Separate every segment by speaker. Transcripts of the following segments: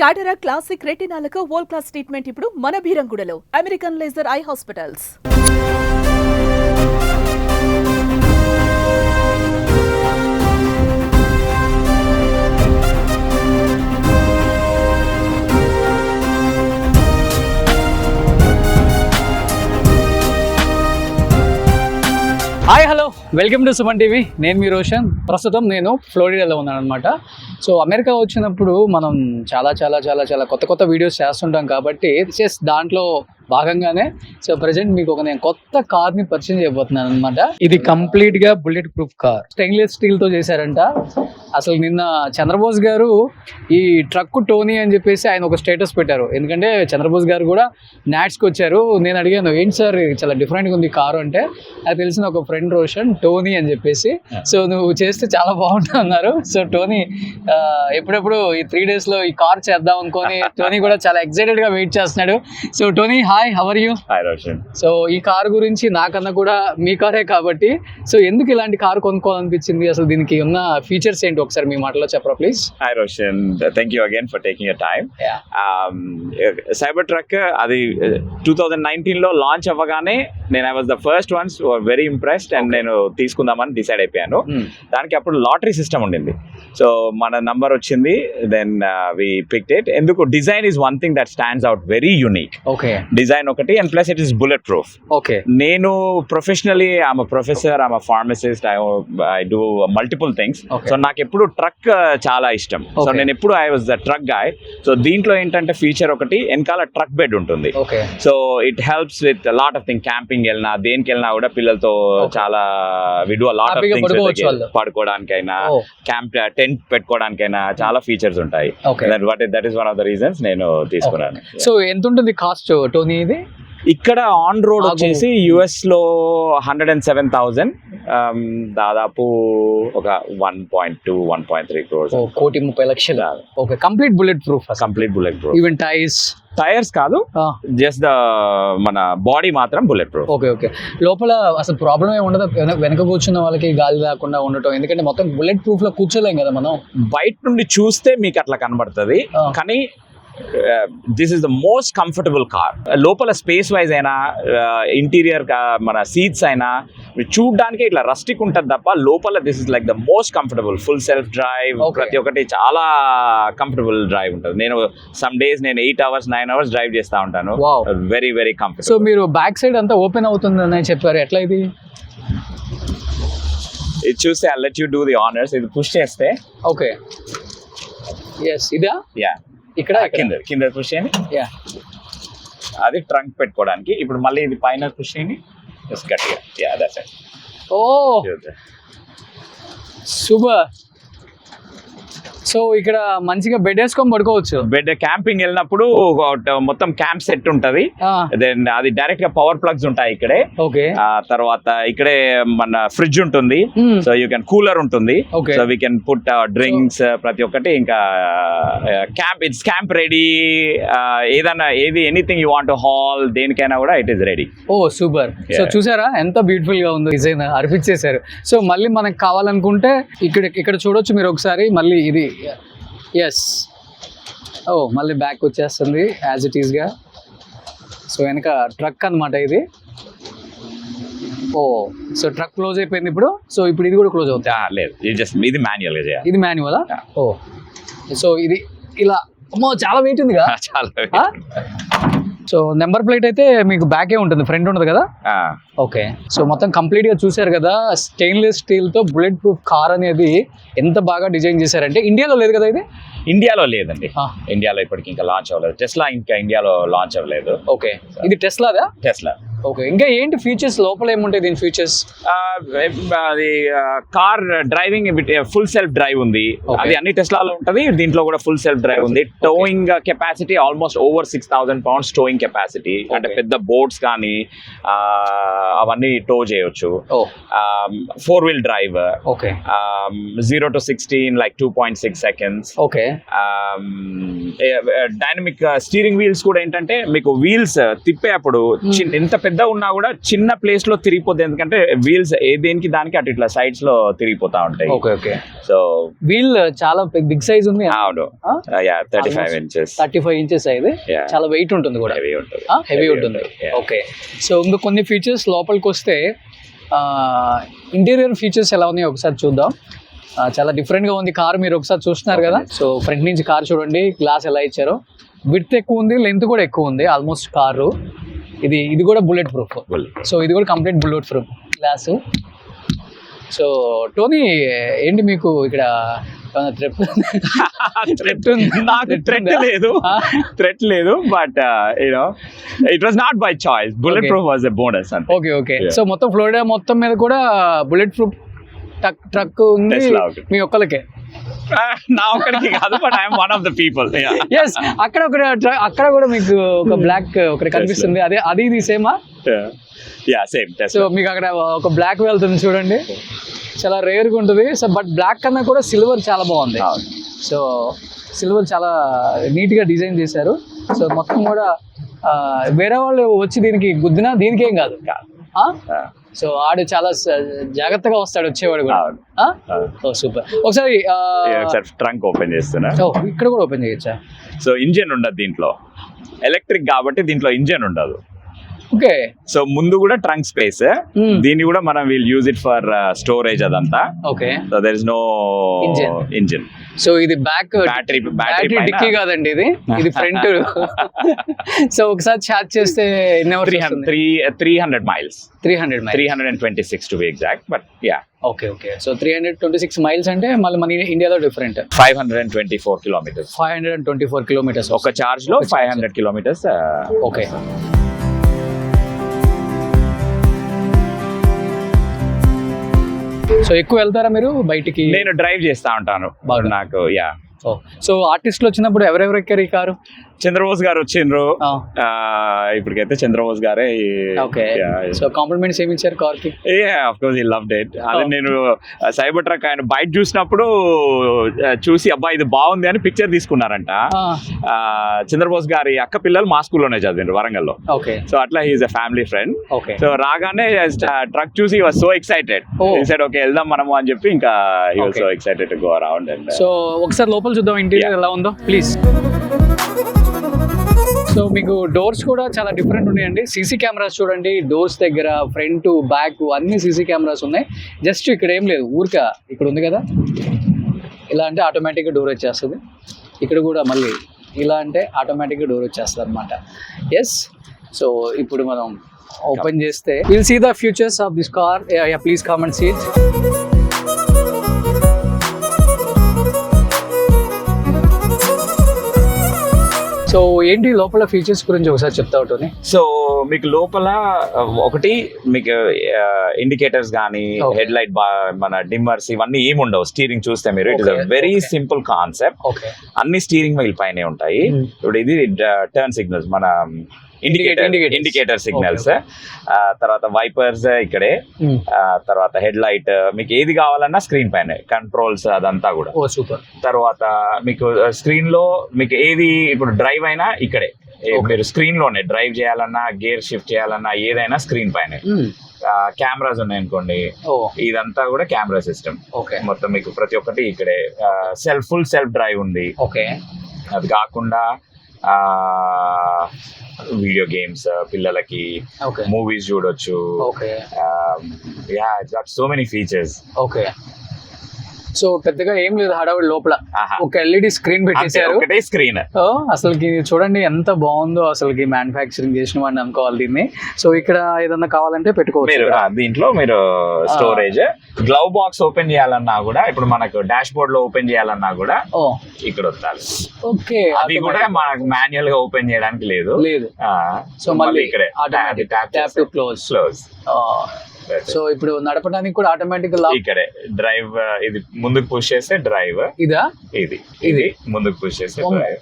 Speaker 1: కాటరా classic రెటినాలకు world class treatment ఇప్పుడు మన భీరంగూడలో American laser eye hospitals.
Speaker 2: Hi hello welcome to Suman TV. నేను మీ రోషన్. ప్రస్తుతం నేను ఫ్లోరిడాలో ఉన్నాను అనమాట. సో అమెరికా వచ్చినప్పుడు మనం చాలా కొత్త వీడియోస్ చేస్తుంటాం కాబట్టి దాంట్లో భాగంగానే సో ప్రజెంట్ మీకు నేను కొత్త కార్ని పరిచయం చేయబోతున్నాను అనమాట. ఇది కంప్లీట్గా బుల్లెట్ ప్రూఫ్ కార్, స్టెయిన్లెస్ స్టీల్తో చేశారంట. అసలు నిన్న చంద్రబోస్ గారు ఈ ట్రక్ టోనీ అని చెప్పేసి ఆయన ఒక స్టేటస్ పెట్టారు. ఎందుకంటే చంద్రబోస్ గారు కూడా నాట్స్కి వచ్చారు. నేను అడిగాను, ఏంటి సార్ చాలా డిఫరెంట్గా ఉంది కారు అంటే, అది తెలిసిన ఒక ఫ్రెండ్ రోషన్ టోనీ అని చెప్పేసి, సో నువ్వు చేస్తే చాలా బాగుంటుంది అన్నారు. సో టోనీ ఎప్పుడెప్పుడు ఈ 3 daysలో ఈ కార్ చేద్దాం అనుకొని టోనీ కూడా చాలా ఎక్సైటెడ్గా వెయిట్ చేస్తున్నాడు. So Tony, hi, how are you?
Speaker 3: Hi Roshan.
Speaker 2: So ఈ కారు గురించి నాకన్నా కూడా మీ కారే కాబట్టి, సో ఎందుకు ఇలాంటి కారు కొనుక్కోవాలనిపించింది, అసలు దీనికి ఉన్న ఫీచర్స్ ఏంటి ఒకసారి మీ మాటలో చెప్పరా please?
Speaker 3: Hi Roshan, thank you again for taking your time. Cyber truck అది 2019లో లాంచ్ అవ్వగానే నేను I was the first ones very impressed and నేను తీసుకుందామని డిసైడ్ అయిపోయాను. దానికి అప్పుడు లాటరీ సిస్టమ్ ఉండింది. సో మన నంబర్ వచ్చింది, దెన్ వి పిక్డ్ ఇట్. ఎందుకు design is one thing that stands out very unique.
Speaker 2: Okay,
Speaker 3: design ఒకటి, and plus it is bullet proof.
Speaker 2: Okay,
Speaker 3: నేను professionally I'm a professor, I'm a pharmacist, I do multiple things. So నాకు ఎప్పుడు truck చాలా ఇష్టం. So నేను ఎప్పుడు I was the truck guy. So దీంట్లో ఏంటంటే ఫీచర్ ఒకటి, వెనకాల ట్రక్ బెడ్ ఉంటుంది. So it helps with lot of thing. Camping వెళ్ళినా దేనికి వెళ్ళినా కూడా పిల్లలతో చాలా we do lot of things. పడుకోవడానికైనా, క్యాంప్ టెంట్ పెట్టుకోవడానికైనా చాలా ఫీచర్స్ ఉంటాయి. That is one of the reasons నేను తీసుకున్నాను.
Speaker 2: సో ఎంత ఉంటుంది కాస్ట్ టోనీ ఇది?
Speaker 3: ఇక్కడ ఆన్ రోడ్ వచ్చేసి US లో 107,000, దాదాపు ఒక 1.2-1.3 crores.
Speaker 2: 1,30,00,000. Okay, complete bullet proof.
Speaker 3: Complete bullet proof.
Speaker 2: Even tyres
Speaker 3: కాదు, జస్ట్ ద మన బాడీ మాత్రం బుల్లెట్ ప్రూఫ్.
Speaker 2: ఓకే. లోపల అసలు ప్రాబ్లం ఏమి ఉండదు వెనక కూర్చున్న వాళ్ళకి గాలి లేకుండా ఉండటం? ఎందుకంటే మొత్తం బుల్లెట్ ప్రూఫ్ లో కూర్చోలేం కదా మనం.
Speaker 3: బయట నుండి చూస్తే మీకు అట్లా కనబడుతుంది, కానీ this is the most comfortable car. లోపల స్పేస్ వైజ్ అయినా, ఇంటీరియర్ మన సీట్స్ అయినా చూడడానికి ఇట్లా రస్టిక్ ఉంటుంది తప్ప లోపల this is like the most comfortable. Full self drive, ప్రతి ఒక్కటి చాలా కంఫర్టబుల్ డ్రైవ్ ఉంటుంది. నేను some days 8 hours 9 hours drive చేస్తూ ఉంటాను. Very very comfortable.
Speaker 2: సో మీరు బ్యాక్ సైడ్ అంతా ఓపెన్ అవుతుందని చెప్పారు, ఎట్లా ఇది?
Speaker 3: ఇది చూస్తే I let you do the honours. ఇది పుష్ చేస్తే,
Speaker 2: ఓకే, yes, ఇదా?
Speaker 3: యా, ఇక్కడ కింద పుష్ చేయండి. యా, అది ట్రంక్ పెట్టుకోవడానికి. ఇప్పుడు మళ్ళీ ఇది పైన పుష్ చేయండి, జస్ట్ గట్టిగా. Yeah, that's it.
Speaker 2: Oh super. So ఇక్కడ మంచిగా బెడ్ వేసుకొని పడుకోవచ్చు.
Speaker 3: బెడ్ క్యాంపింగ్ వెళ్ళినప్పుడు మొత్తం క్యాంప్ సెట్ ఉంటది. దెన్ అది డైరెక్ట్ గా పవర్ ప్లగ్స్ ఉంటాయి ఇక్కడే.
Speaker 2: ఓకే,
Speaker 3: తర్వాత ఇక్కడే మన ఫ్రిడ్జ్ ఉంటుంది. సో యూ కెన్ కూలర్ ఉంటుంది. So we can put drinks, ప్రతి ఒక్కటి. ఇంకా క్యాంప్ రెడీ. ఏదైనా ఎనీథింగ్ యూ వాంట్ హాల్, దేనికైనా కూడా it is ready.
Speaker 2: Oh super. So చూసారా ఎంత బ్యూటిఫుల్ గా ఉందో, డిజైన్ అర్పించేశారు. సో మళ్ళీ మనకు కావాలనుకుంటే ఇక్కడ చూడొచ్చు మీరు ఒకసారి. మళ్ళీ ఇది ఎస్, మళ్ళీ బ్యాక్ వచ్చేస్తుంది యాజ్ ఇట్ ఈస్గా. సో వెనక ట్రక్ అనమాట ఇది. సో ట్రక్ క్లోజ్ అయిపోయింది ఇప్పుడు. సో ఇప్పుడు ఇది కూడా క్లోజ్ అవుతుంది?
Speaker 3: లేదు, ఇది మాన్యువల్ గా.
Speaker 2: ఇది మాన్యువలా? సో ఇది ఇలా, అమ్మో చాలా వెయిట్ ఉంది కదా.
Speaker 3: చాలా.
Speaker 2: సో నెంబర్ ప్లేట్ అయితే మీకు బ్యాకే ఉంటుంది, ఫ్రంట్ ఉండదు కదా. ఓకే, సో మొత్తం కంప్లీట్ గా చూసారు కదా. స్టెయిన్లెస్ స్టీల్ తో బుల్లెట్ ప్రూఫ్ కార్ అనేది ఎంత బాగా డిజైన్ చేశారంటే. ఇండియాలో లేదు కదా ఇది?
Speaker 3: ఇండియాలో లేదండి. ఇండియాలో ఇప్పటికి ఇంకా లాంచ్ అవ్వలేదు. టెస్లా ఇంకా ఇండియాలో లాంచ్ అవ్వలేదు.
Speaker 2: ఓకే, ఇది టెస్లాదా?
Speaker 3: టెస్లా.
Speaker 2: ఓకే, ఇంకా ఏంటి ఫీచర్స్ లోపల ఏముంటాయి దీని ఫీచర్స్?
Speaker 3: అది car driving full self drive ఉంది. అది అన్ని టెస్లాలో ఉంటది, దీంట్లో కూడా ఫుల్ సెల్ఫ్ డ్రైవ్ ఉంది. Toeing capacity almost over 6,000 pounds toeing capacity. అంటే పెద్ద బోట్స్ కానీ అవన్నీ టో చేయొచ్చు. 4-wheel drive.
Speaker 2: Okay,
Speaker 3: 0 to 60 in like 2.6 seconds.
Speaker 2: Okay,
Speaker 3: dynamic steering wheels కూడా ఏంటంటే మీకు వీల్స్ తిప్పేటప్పుడు ఎంత పెద్ద పెద్ద ఉన్నా కూడా చిన్న ప్లేస్ లో తిరిగిపోతుంది, ఎందుకంటే వీల్స్ దేనికి దానికి అటు ఇట్లా సైడ్స్ లో తిరిగిపోతా ఉంటాయి.
Speaker 2: ఓకే
Speaker 3: సో
Speaker 2: వీల్ చాలా బిగ్ సైజ్ ఉంది.
Speaker 3: అవును, 35 inches.
Speaker 2: 35 inches ఇది.
Speaker 3: Yeah.
Speaker 2: చాలా వెయిట్ ఉంటుంది కూడా,
Speaker 3: హెవీ ఉంటుంది.
Speaker 2: హెవీ ఉంటుంది.
Speaker 3: Yeah.
Speaker 2: ఓకే, సో ఇంకా కొన్ని ఫీచర్స్ లోపలికి వస్తే ఇంటీరియర్ ఫీచర్స్ ఎలా ఉన్నాయో ఒకసారి చూద్దాం. చాలా డిఫరెంట్ గా ఉంది కార్, మీరు ఒకసారి చూస్తున్నారు కదా. సో ఫ్రంట్ నుంచి కార్ చూడండి, గ్లాస్ ఎలా ఇచ్చారో, విడ్త్ ఎక్కువ ఉంది, లెంత్ కూడా ఎక్కువ ఉంది ఆల్మోస్ట్ కారు. ఇది కూడా బుల్లెట్ ప్రూఫ్. సో ఇది కూడా complete bullet proof glass. So Tony ఏంటి మీకు ఇక్కడ
Speaker 3: థ్రెట్ లేదు, but it was not by choice. Bullet proof was a bonus.
Speaker 2: Okay. So మొత్తం ఫ్లోరిడా మొత్తం మీద కూడా బుల్లెట్ ప్రూఫ్ ట్రక్ ఉంది మీ ఒక్కరికే?
Speaker 3: నా ఒక్కడికి కాదు, but I'm one of the people.
Speaker 2: Yes, అక్కడ కూడా మీకు ఒక బ్లాక్ ఒకటి కనిపిస్తుంది, అది ఇది సేమా?
Speaker 3: సేమ్.
Speaker 2: సో మీకు అక్కడ ఒక బ్లాక్ వెళ్తుంది చూడండి, చాలా రేర్గా ఉంటుంది. సో బట్ బ్లాక్ కన్నా కూడా సిల్వర్ చాలా బాగుంది. సో సిల్వర్ చాలా నీట్గా డిజైన్ చేశారు. సో మొత్తం కూడా వేరే వాళ్ళు వచ్చి దీనికి గుద్దినా దీనికేం కాదు. సో ఆడు చాలా జాగ్రత్తగా వస్తాడు వచ్చేవాడు కూడా. సూపర్. ఒకసారి
Speaker 3: ట్రంక్ ఓపెన్ చేస్తున్నా.
Speaker 2: ఇక్కడ కూడా ఓపెన్ చేయొచ్చా?
Speaker 3: సో ఇంజిన్ ఉండదు దీంట్లో, ఎలక్ట్రిక్ కాబట్టి దీంట్లో ఇంజిన్ ఉండదు.
Speaker 2: ఓకే.
Speaker 3: సో ముందు కూడా ట్రంక్ స్పేస్, దీన్ని కూడా మనం will use it for storage అదంతా.
Speaker 2: Okay.
Speaker 3: So there is no engine.
Speaker 2: So ఇది బ్యాటరీ డిక్కీ కాదండి, ఇది ఫ్రంట్. సో ఒకసారి ఛార్జ్ చేస్తే
Speaker 3: 300 miles.
Speaker 2: 326
Speaker 3: to be exact, but yeah.
Speaker 2: Okay. So 326 miles అంటే మళ్ళీ మన ఇండియాలో డిఫరెంట్.
Speaker 3: 524 kilometers.
Speaker 2: 524 kilometers
Speaker 3: ఒక చార్జ్ లో 500 kilometers.
Speaker 2: ఓకే. సో ఎక్కువ వెళ్తారా మీరు బయటికి?
Speaker 3: నేను డ్రైవ్ చేస్తా ఉంటాను నాకు.
Speaker 2: సో ఆర్టిస్టులు వచ్చినప్పుడు ఎవరెవరు ఎక్కారు ఈ కారు?
Speaker 3: చంద్రబోస్ గారు వచ్చిండ్రు, ఇప్పటికైతే చంద్రబోస్ గారే.
Speaker 2: ఓకే. సో కాంప్లిమెంట్స్ ఏమి ఇచ్చారు కార్ కి?
Speaker 3: Of course he loved it. అదే నేను సైబర్ ట్రక్ ఆయన బైక్ చూసినప్పుడు చూసి అబ్బా ఇది బాగుంది అని పిక్చర్ తీసుకున్నారంట. చంద్రబోస్ గారి అక్క పిల్లలు మా స్కూల్లోనే చదివారు వరంగల్లో.
Speaker 2: ఓకే.
Speaker 3: సో అట్లా he's a family friend.
Speaker 2: Okay.
Speaker 3: So రాగానే ట్రక్ చూసి was so excited. He said okay వెళ్దాం మనము అని చెప్పి ఇంకా he was so excited to go around. And
Speaker 2: so ఒకసారి లోపల చూద్దాం ఇంటీరియర్ ఎలా ఉందో ప్లీజ్. సో మీకు డోర్స్ కూడా చాలా డిఫరెంట్ ఉన్నాయండి. సీసీ కెమెరాస్ చూడండి, డోర్స్ దగ్గర ఫ్రంట్ బ్యాక్ అన్ని సీసీ కెమెరాస్ ఉన్నాయి. జస్ట్ ఇక్కడ ఏం లేదు, ఊరిక ఇక్కడ ఉంది కదా, ఇలా అంటే ఆటోమేటిక్గా డోర్ వచ్చేస్తుంది. ఇక్కడ కూడా మళ్ళీ ఇలా అంటే ఆటోమేటిక్గా డోర్ వచ్చేస్తుంది అనమాట. ఎస్. సో ఇప్పుడు మనం ఓపెన్ చేస్తే will see the futures of this car. Please come and see it. So ఏంటి లోపల ఫీచర్స్ గురించి ఒకసారి చెప్తా ఉంటుంది.
Speaker 3: సో మీకు లోపల ఒకటి మీకు ఇండికేటర్స్ కానీ హెడ్ లైట్ మన డిమ్మర్స్ ఇవన్నీ ఏమి ఉండవు స్టీరింగ్ చూస్తే మీరు. It is a very simple concept. అన్ని స్టీరింగ్ వీల్ పైనే ఉంటాయి. ఇప్పుడు ఇది టర్న్ సిగ్నల్స్, మన ఇండికేటర్ సిగ్నల్స్, తర్వాత వైపర్స్ ఇక్కడే, తర్వాత హెడ్ లైట్, మీకు ఏది కావాలన్నా స్క్రీన్ పైన కంట్రోల్స్ అదంతా కూడా. తర్వాత మీకు స్క్రీన్ లో మీకు ఏది ఇప్పుడు డ్రైవ్ అయినా ఇక్కడే, మీరు స్క్రీన్ లోనే డ్రైవ్ చేయాలన్నా గేర్ షిఫ్ట్ చేయాలన్నా ఏదైనా స్క్రీన్ పైన. కెమెరాస్ ఉన్నాయనుకోండి, ఇదంతా కూడా కెమెరా సిస్టమ్ మొత్తం మీకు ప్రతి ఒక్కటి ఇక్కడే. ఫుల్ సెల్ఫ్ డ్రైవ్ ఉంది. అది కాకుండా వీడియో గేమ్స్ పిల్లలకి, మూవీస్ చూడొచ్చు. It's got so many features.
Speaker 2: Okay. So పెద్దగా ఏం లేదు హడావుడి లోపల, ఒక ఎల్ఈడి స్క్రీన్ పెట్టేశారు.
Speaker 3: ఒకటే స్క్రీన్.
Speaker 2: అసలుకి చూడండి ఎంత బాగుందో, అసలుకి మ్యానుఫ్యాక్చరింగ్ చేసిన వాడిని అనుకోవాలి దీన్ని. సో ఇక్కడ ఏదన్నా కావాలంటే పెట్టుకోవచ్చు.
Speaker 3: దీంట్లో మీరు స్టోరేజ్, గ్లవ్ బాక్స్ ఓపెన్ చేయాలన్నా కూడా, ఇప్పుడు మనకు డాష్ బోర్డ్ లో ఓపెన్ చేయాలన్నా కూడా ఇక్కడ వస్తారు.
Speaker 2: ఓకే.
Speaker 3: అది కూడా మనకు మాన్యువల్ గా ఓపెన్ చేయడానికి లేదు. సో మళ్ళీ ఇక్కడే
Speaker 2: ట్యాప్ టు క్లోజ్. సో ఇప్పుడు నడపడానికి కూడా ఆటోమేటిక్
Speaker 3: ఇక్కడే డ్రైవ్, ఇది ముందుకు పుష్ చేస్తే డ్రైవ్, ఇది ముందుకు పుష్ చేస్తే డ్రైవ్.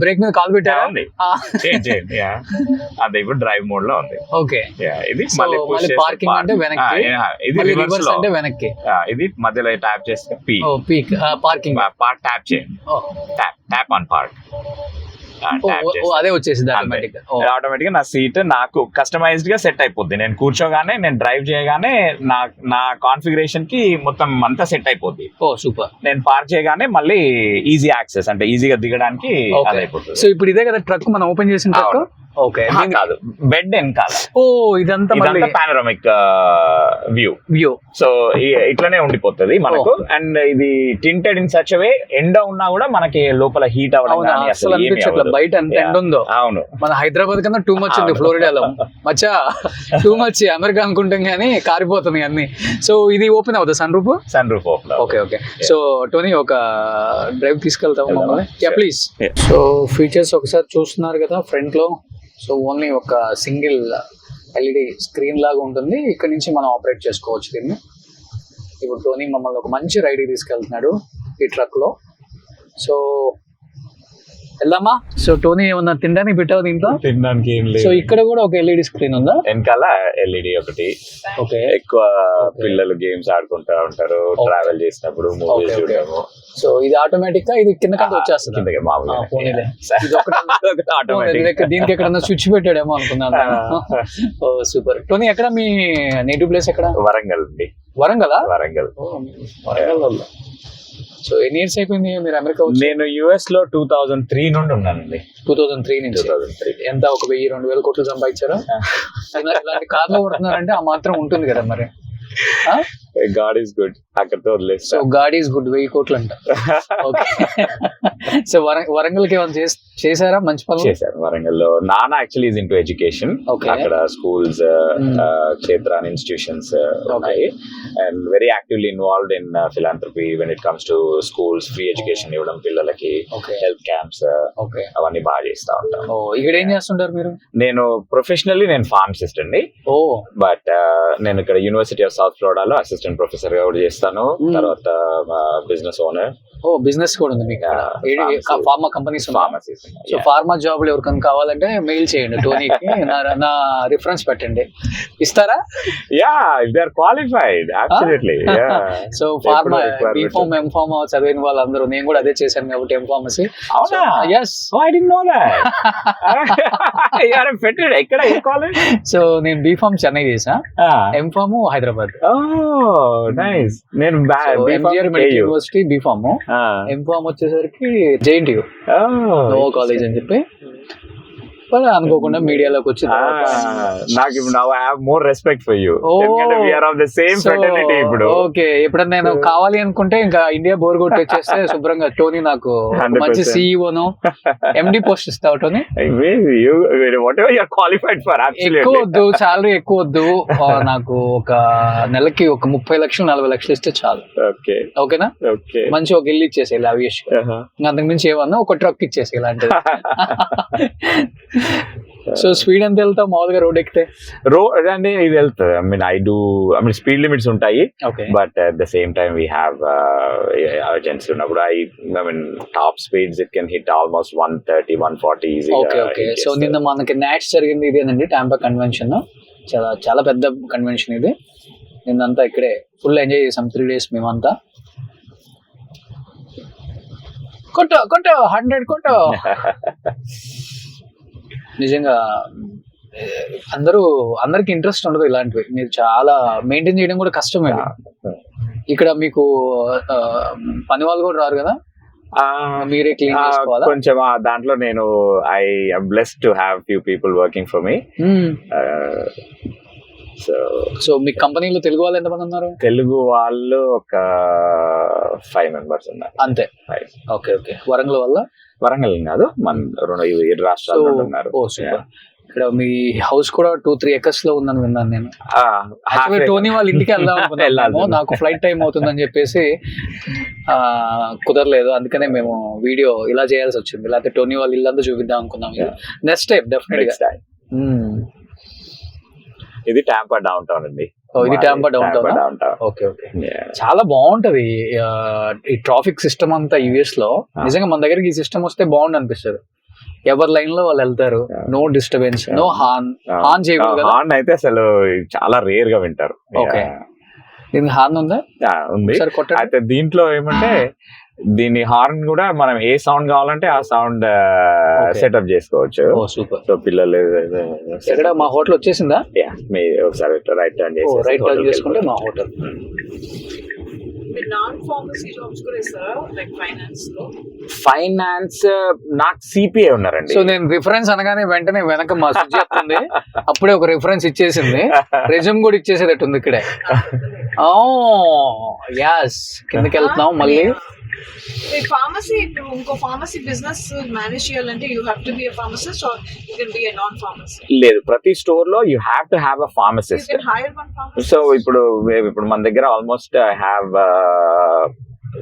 Speaker 2: బ్రేక్ మీద కాల్ పెట్టారా?
Speaker 3: అదే ఇప్పుడు డ్రైవ్ మోడ్ లో ఉంది.
Speaker 2: ఓకే.
Speaker 3: ఇది
Speaker 2: మళ్ళీ పార్కింగ్ అంటే వెనక్కి, ఇది రివర్స్ అంటే వెనక్కి.
Speaker 3: ఇది మధ్యలో ట్యాప్ చేస్తే
Speaker 2: పీక్ పార్కింగ్
Speaker 3: ట్యాప్ చేయండి. Tap on park.
Speaker 2: అదే వచ్చేసింది ఆటోమేటిక్.
Speaker 3: ఆటోమేటిక్ గా నా సీట్ నాకు కస్టమైజ్డ్ గా సెట్ అయిపోద్ది. నేను కూర్చోగానే, నేను డ్రైవ్ చేయగానే నా కాన్ఫిగరేషన్ కి మొత్తం అంతా సెట్ అయిపోద్ది.
Speaker 2: ఓ సూపర్.
Speaker 3: నేను పార్క్ చేయగానే మళ్ళీ ఈజీ యాక్సెస్, అంటే ఈజీగా దిగడానికి అది అయిపోతుంది.
Speaker 2: సో ఇప్పుడు ఇదే కదా ట్రక్ మనం ఓపెన్ చేసిన ట్రక్. ఓకే,
Speaker 3: కాదు, బెడ్ వెనకాల.
Speaker 2: ఓ ఇదంతా
Speaker 3: పానోరమిక్ వ్యూ. సో ఇట్లనే ఉండిపోతుంది మనకు. అండ్ ఇది టింటెడ్ ఇన్ సచ్ వే, ఎండ ఉన్నా కూడా మనకి లోపల హీట్ అవ్వడం కానీ అసలు
Speaker 2: బయట ఎంత ఎండ ఉందో.
Speaker 3: అవును,
Speaker 2: మన హైదరాబాద్ కన్నా టూ మచ్ ఉంది ఫ్లోరిడాలో. మచ్చా టూ మచ్ అమెరికా అనుకుంటాం కానీ కారిపోతుంది అన్ని. సో ఇది ఓపెన్ అవుతుంది sunroof
Speaker 3: open.
Speaker 2: Okay okay. So Tony ఒక డ్రైవ్ తీసుకెళ్తాం మమ్మల్ని, ప్లీజ్. సో ఫీచర్స్ ఒకసారి చూస్తున్నారు కదా ఫ్రంట్ లో. సో ఓన్లీ ఒక సింగిల్ ఎల్ఈడి స్క్రీన్ లాగా ఉంటుంది. ఇక్కడ నుంచి మనం ఆపరేట్ చేసుకోవచ్చు దీన్ని. ఇప్పుడు టోనీ మమ్మల్ని ఒక మంచి రైడ్కి తీసుకెళ్తున్నాడు ఈ ట్రక్ లో. సో వెళ్దామా? సో టోనీ ఏమన్నా తినడానికి పెట్టావు దీంట్లో?
Speaker 3: తినడానికి ఏం లేదు.
Speaker 2: సో ఇక్కడ కూడా ఒక ఎల్ఈడి స్క్రీన్ ఉందా?
Speaker 3: వెనకాల ఎల్ఈడి ఒకటి.
Speaker 2: ఓకే.
Speaker 3: ఎక్కువ పిల్లలు గేమ్స్ ఆడుకుంటా ఉంటారు ట్రావెల్ చేసినప్పుడు, మూవీస్ చూడడము.
Speaker 2: సో ఇది ఆటోమేటిక్ గా ఇది కింద కంటే వచ్చేస్తుంది. దీనికి ఎక్కడన్నా స్విచ్ పెట్టాడేమో అనుకున్నాను. ఓ సూపర్. టోనీ ఎక్కడ మీ నేటివ్ ప్లేస్ ఎక్కడ?
Speaker 3: వరంగల్ అండి.
Speaker 2: వరంగల్.
Speaker 3: వరంగల్.
Speaker 2: సో ఎన్ని ఇయర్స్ అయిపోయింది మీరు అమెరికా వచ్చి?
Speaker 3: నేను యుఎస్ లో 2003 నుండి ఉన్నానండి.
Speaker 2: 2003 నుంచి. ఎంత ఒక 1000-2000 కోట్లు సంపాదించారా? ఇలాంటి కార్లో కొడుతున్నారంటే ఆ మాత్రం ఉంటుంది కదా మరి.
Speaker 3: God is good. అక్కడితో వదిలేదు.
Speaker 2: సో గాడ్ ఈస్ గుడ్, 1000 కోట్లు అంట. ఓకే. సో వరంగల్కి ఏమైనా చేశారా మంచి పనులు?
Speaker 3: చేశారు వరంగల్ లో. నాన్న యాక్చువల్లీ ఈజ్ ఇంటూ ఎడ్యుకేషన్. అక్కడ స్కూల్స్, క్షేత్రాన్ ఇన్స్టిట్యూషన్స్ ఉన్నాయి. And very actively involved in philanthropy when it comes to schools. Free education ఇవ్వడం పిల్లలకి, హెల్త్ క్యాంప్స్, అవన్నీ బాగా చేస్తా ఉంటాను.
Speaker 2: ఇక్కడ ఏం చేస్తుంటారు మీరు?
Speaker 3: నేను ప్రొఫెషనల్లీ నేను ఫార్మసిస్ట్ అండి. బట్ నేను ఇక్కడ యూనివర్సిటీ ఆఫ్ సౌత్ ఫ్లోరిడాలో అసిస్టెంట్ ప్రొఫెసర్ గా కూడా చేస్తాను. తర్వాత బిజినెస్ ఓనర్.
Speaker 2: బిజినెస్ కూడా ఉంది మీకు? Pharma companies. సో ఫార్మా జాబ్లు ఎవరికైనా కావాలంటే మెయిల్ చేయండి టోనీకి, నా రిఫరెన్స్ పెట్టండి, ఇస్తారా?
Speaker 3: Yeah, they are qualified absolutely.
Speaker 2: So pharma, B Pharm, M Pharm చదివిన వాళ్ళందరూ, నేను కూడా అదే చేశాను కాబట్టి ఎంఫార్మసీ.
Speaker 3: అవునా?
Speaker 2: yes,
Speaker 3: I didn't know that. You are fitted. ఎక్కడ ఏ కాలేజ్?
Speaker 2: సో నేను బీఫార్మ్ చెన్నై చేసా, ఎంఫార్మ్ హైదరాబాద్.
Speaker 3: Oh nice. నేను
Speaker 2: MGR medical university B Pharm, M Pharm వచ్చేసరికి జేఎన్టీయూ నో కాలేజ్ అని చెప్పి. అనుకోకుండా మీడియాలోకి వచ్చి
Speaker 3: నాకు ఇప్పుడు I have more respect for you. We are of the same fraternity ఇప్పుడు.
Speaker 2: ఓకే, ఎప్పుడన్నా నేను కావాలి అనుకుంటే ఇంకా ఇండియా బోర్ కొట్టి వచ్చేస్తే శుభ్రంగా టోనీ నాకు మంచి సిఇఓను, ఎండి పోస్ట్ ఇస్తావు Tony.
Speaker 3: Whatever you are qualified for.
Speaker 2: ఎక్కువ వద్దు, సాలరీ ఎక్కువ వద్దు, నాకు ఒక నెలకి ఒక 30 లక్షలు 40 లక్షలు ఇస్తే చాలు.
Speaker 3: ఓకే,
Speaker 2: ఓకేనా?
Speaker 3: ఓకే,
Speaker 2: మంచి ఒక ఇల్లు ఇచ్చేసేయాలి అవిష్, అంతకు మించి ఏమన్నా ఒక ట్రక్ ఇచ్చేసి ఇలాంటిది. సో స్పీడ్ ఎంత వెళ్తావు మామూలుగా రోడ్ ఎక్కితే?
Speaker 3: రోడ్ అంటే ఇది వెళ్తుంది. ఐ మీన్ స్పీడ్ లిమిట్స్ ఉంటాయి, but at the same time we have emergency ఉన్నప్పుడు I mean top speeds it can hit almost 130, 140 easy.
Speaker 2: Okay. So నిన్న మనకి నాట్స్ జరిగింది ఇదేనండి, టాంపా కన్వెన్షన్. చాలా చాలా పెద్ద కన్వెన్షన్ ఇది. నిన్నంతా ఇక్కడే ఫుల్ ఎంజాయ్ చేసాం 3 days మేమంతా. కొట్టు 100 కొట్టు. నిజంగా అందరికి ఇంట్రెస్ట్ ఉండదు ఇలాంటివి. మీరు చాలా మెయింటైన్ చేయడం కూడా కష్టమే. ఇక్కడ మీకు పని వాళ్ళు కూడా రారు కదా, మీరే క్లీన్ చేసుకోవాలా?
Speaker 3: కొంచెం దాంట్లో నేను I am blessed to have few people working for me.
Speaker 2: So మీ కంపెనీలో తెలుగు వాళ్ళు ఎంతమంది ఉన్నారు?
Speaker 3: తెలుగు వాళ్ళు ఒక 5 members ఉన్నారు
Speaker 2: అంతే. Okay okay. వరంగల్ వల్ల?
Speaker 3: వరంగల్ కాదు, మన 2 రాష్ట్రాలు ఉన్నారు.
Speaker 2: ఇక్కడ మీ హౌస్ కూడా 2-3 acres లో ఉందని విన్నాను నేను. టోనీ వాళ్ళ ఇంటికి వెళ్దాం అనుకున్నాము, నాకు ఫ్లైట్ టైం అవుతుందని చెప్పేసి కుదరలేదు. అందుకనే మేము వీడియో ఇలా చేయాల్సి వచ్చింది, లేకపోతే టోనీ వాళ్ళ ఇల్లంతా చూపిద్దాం అనుకున్నాం. నెక్స్ట్ టైం డెఫినెట్ గా.
Speaker 3: ఇది టాంపా డౌన్ టౌన్ అండి.
Speaker 2: ఇది Tampa down town. Okay okay. చాలా బాగుంటది ఈ ట్రాఫిక్ సిస్టమ్ అంతా యుఎస్ లో. నిజంగా మన దగ్గరికి ఈ సిస్టమ్ వస్తే బాగుండు అనిపిస్తుంది. ఎవరి లైన్ లో వాళ్ళు వెళ్తారు, నో డిస్టర్బెన్స్, నో హార్న్ చేయకూడదు.
Speaker 3: హార్న్ అయితే అసలు చాలా రేర్ గా వింటారు.
Speaker 2: ఓకే, దీనికి హార్న్ ఉందా?
Speaker 3: ఉంది. అయితే దీంట్లో ఏమంటే దీని హార్న్ కూడా మనం ఏ సౌండ్ కావాలంటే ఆ సౌండ్ సెటప్ చేసుకోవచ్చు.
Speaker 2: ఓ సూపర్.
Speaker 3: సో పిల్లలు
Speaker 2: ఎక్కడ మా హోటల్ వచ్చేసిందా?
Speaker 3: మీ ఒకసారి రైట్ టర్న్
Speaker 2: రైట్ టర్న్ చేసుకుంటే మా హోటల్.
Speaker 1: నాన్ ఫార్మసీ జాబ్స్ కూడా ఇస్తారా, లైక్ ఫైనాన్స్ లో?
Speaker 3: ఫైనాన్స్ నాకు సిపిఐ ఉన్నారండి.
Speaker 2: సో నేను రిఫరెన్స్ అనగానే వెంటనే వెనక మా సుజి చెప్తుంది, అప్పుడే ఒక రిఫరెన్స్ ఇచ్చేసింది, రెజ్యూమ్ కూడా ఇచ్చేసేటట్టుంది ఇక్కడే. ఓ యాస్, కిందకి వెళ్తున్నాం మళ్ళీ.
Speaker 1: ఫార్మసీ, ఇంకో ఫార్మసీ బిజినెస్ మేనేజ్ చేయాలంటే you have to be a pharmacist or you can be a non pharmacist?
Speaker 3: లేదు, ప్రతి స్టోర్ లో you have to have a pharmacist.
Speaker 1: You can hire one pharmacist.
Speaker 3: So ఇప్పుడు మన దగ్గర almost I have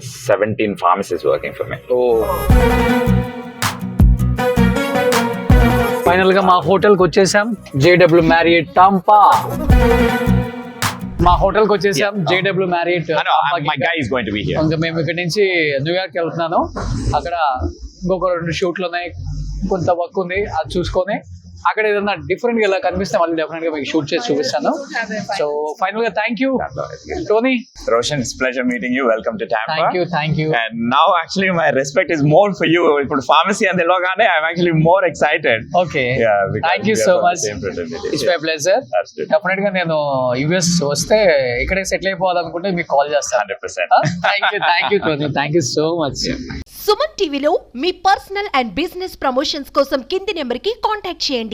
Speaker 3: 17 pharmacists working for me.
Speaker 2: Final గా మా hotel కి వచ్చేసాం, JW Marriott Tampa. మా హోటల్ కి వచ్చేసాం, JW Marriott.
Speaker 3: My guy is going to be here.
Speaker 2: ఇంకా మేము ఇక్కడ నుంచి న్యూయార్క్ వెళ్తున్నాను. అక్కడ ఇంకొక 2 షూట్లు ఉన్నాయి, కొంత వర్క్ ఉంది, అది చూసుకొని అక్కడ ఏదన్నా డిఫరెంట్ గా ఇలా కనిపిస్తే మళ్ళీ డెఫినెట్ గా మీకు షూట్ చేసి చూపిస్తాను. సో ఫైనల్ గా thank you Tony.
Speaker 3: Roshan, it's pleasure meeting you. Welcome to Tampa.
Speaker 2: Thank you.
Speaker 3: And now actually my respect is more for you. ఇప్పుడు pharmacy and Delogane, I'm actually more excited.
Speaker 2: Okay.
Speaker 3: Yeah, because
Speaker 2: Thank you
Speaker 3: we are
Speaker 2: so
Speaker 3: from the
Speaker 2: much.
Speaker 3: same fraternity.
Speaker 2: It's my pleasure.
Speaker 3: Absolutely.
Speaker 2: Definite గా నేను US వస్తే ఇక్కడే settle అయిపోవాలనుకుంటే మీకు call చేస్తాను.
Speaker 3: 100%.
Speaker 2: Thank you Tony, thank you so much.
Speaker 4: Suman టీవీలో మీ personal and business promotions కోసం కింది నెంబర్కి కాంటాక్ట్ చేయండి.